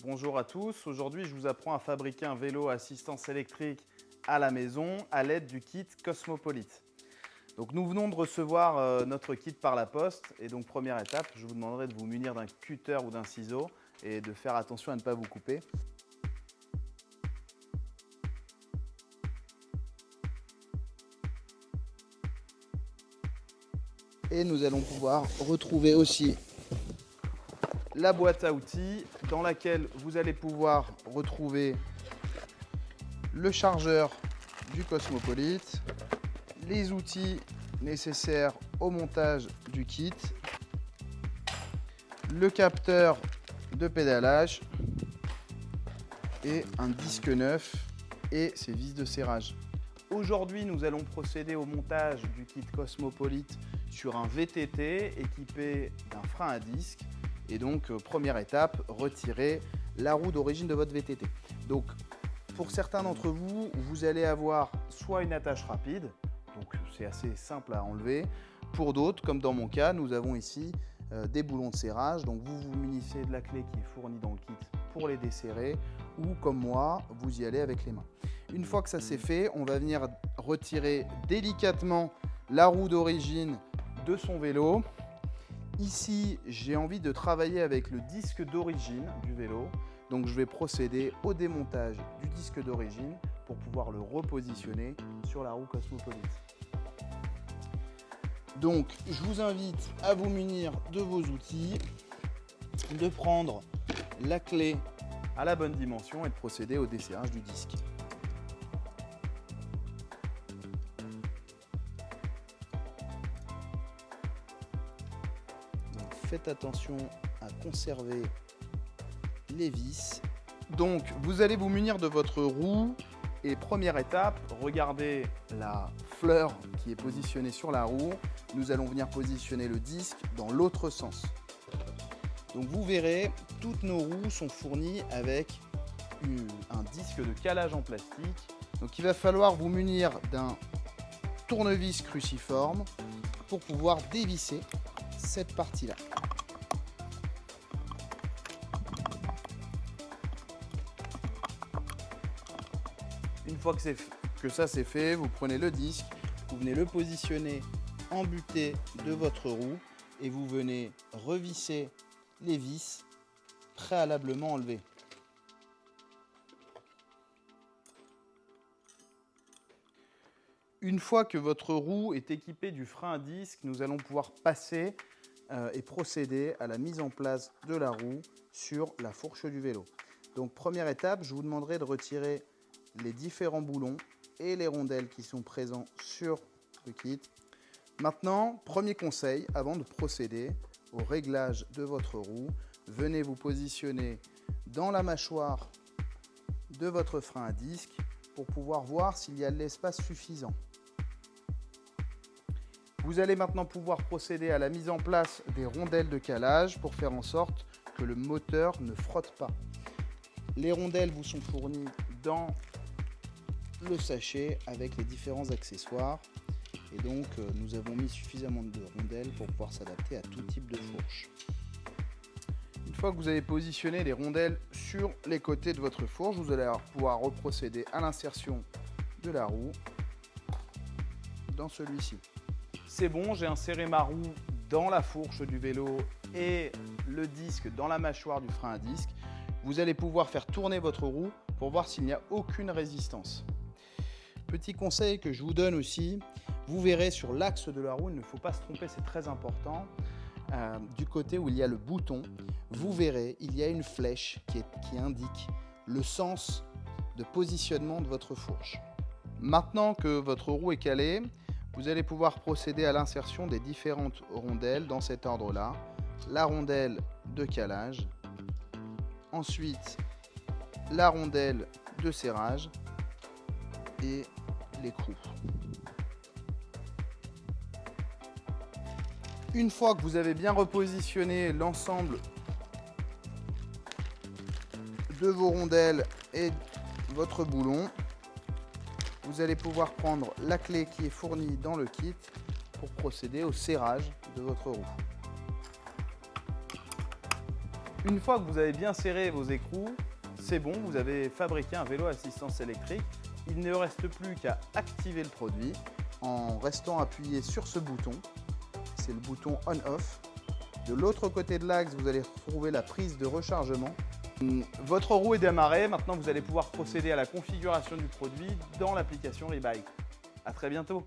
Bonjour à tous, aujourd'hui je vous apprends à fabriquer un vélo à assistance électrique à la maison à l'aide du kit Cosmopolite. Donc nous venons de recevoir notre kit par la poste et donc première étape, je vous demanderai de vous munir d'un cutter ou d'un ciseau et de faire attention à ne pas vous couper. Et nous allons pouvoir retrouver aussi la boîte à outils dans laquelle vous allez pouvoir retrouver le chargeur du Cosmopolite, les outils nécessaires au montage du kit, le capteur de pédalage et un disque neuf et ses vis de serrage. Aujourd'hui, nous allons procéder au montage du kit Cosmopolite sur un VTT équipé d'un frein à disque. Et donc, première étape, retirer la roue d'origine de votre VTT. Donc, pour certains d'entre vous, vous allez avoir soit une attache rapide, donc c'est assez simple à enlever. Pour d'autres, comme dans mon cas, nous avons ici des boulons de serrage. Donc, vous vous munissez de la clé qui est fournie dans le kit pour les desserrer, ou comme moi, vous y allez avec les mains. Une fois que ça c'est fait, on va venir retirer délicatement la roue d'origine de son vélo. Ici, j'ai envie de travailler avec le disque d'origine du vélo. Donc, je vais procéder au démontage du disque d'origine pour pouvoir le repositionner sur la roue Cosmopolite. Donc, je vous invite à vous munir de vos outils, de prendre la clé à la bonne dimension et de procéder au desserrage du disque. Faites attention à conserver les vis. Donc, vous allez vous munir de votre roue et première étape, regardez la fleur qui est positionnée sur la roue. Nous allons venir positionner le disque dans l'autre sens. Donc, vous verrez, toutes nos roues sont fournies avec un disque de calage en plastique. Donc, il va falloir vous munir d'un tournevis cruciforme pour pouvoir dévisser cette partie-là. Une fois que ça c'est fait, vous prenez le disque, vous venez le positionner en butée de votre roue et vous venez revisser les vis préalablement enlevées. Une fois que votre roue est équipée du frein à disque, nous allons pouvoir passer et procéder à la mise en place de la roue sur la fourche du vélo. Donc première étape, je vous demanderai de retirer les différents boulons et les rondelles qui sont présents sur le kit. Maintenant, premier conseil, avant de procéder au réglage de votre roue, venez vous positionner dans la mâchoire de votre frein à disque pour pouvoir voir s'il y a de l'espace suffisant. Vous allez maintenant pouvoir procéder à la mise en place des rondelles de calage pour faire en sorte que le moteur ne frotte pas. Les rondelles vous sont fournies dans le sachet avec les différents accessoires et donc nous avons mis suffisamment de rondelles pour pouvoir s'adapter à tout type de fourche. Une fois que vous avez positionné les rondelles sur les côtés de votre fourche, vous allez pouvoir reprocéder à l'insertion de la roue dans celui-ci. C'est bon, j'ai inséré ma roue dans la fourche du vélo et le disque dans la mâchoire du frein à disque. Vous allez pouvoir faire tourner votre roue pour voir s'il n'y a aucune résistance. Petit conseil que je vous donne aussi, vous verrez sur l'axe de la roue, il ne faut pas se tromper, c'est très important. Du côté où il y a le bouton, vous verrez, il y a une flèche qui indique le sens de positionnement de votre fourche. Maintenant que votre roue est calée, vous allez pouvoir procéder à l'insertion des différentes rondelles dans cet ordre-là. La rondelle de calage, ensuite la rondelle de serrage et l'écrou. Une fois que vous avez bien repositionné l'ensemble de vos rondelles et votre boulon, vous allez pouvoir prendre la clé qui est fournie dans le kit pour procéder au serrage de votre roue. Une fois que vous avez bien serré vos écrous, c'est bon, vous avez fabriqué un vélo à assistance électrique. Il ne reste plus qu'à activer le produit en restant appuyé sur ce bouton. C'est le bouton on-off. De l'autre côté de l'axe, vous allez retrouver la prise de rechargement. Votre roue est démarrée. Maintenant, vous allez pouvoir procéder à la configuration du produit dans l'application Rebike. À très bientôt.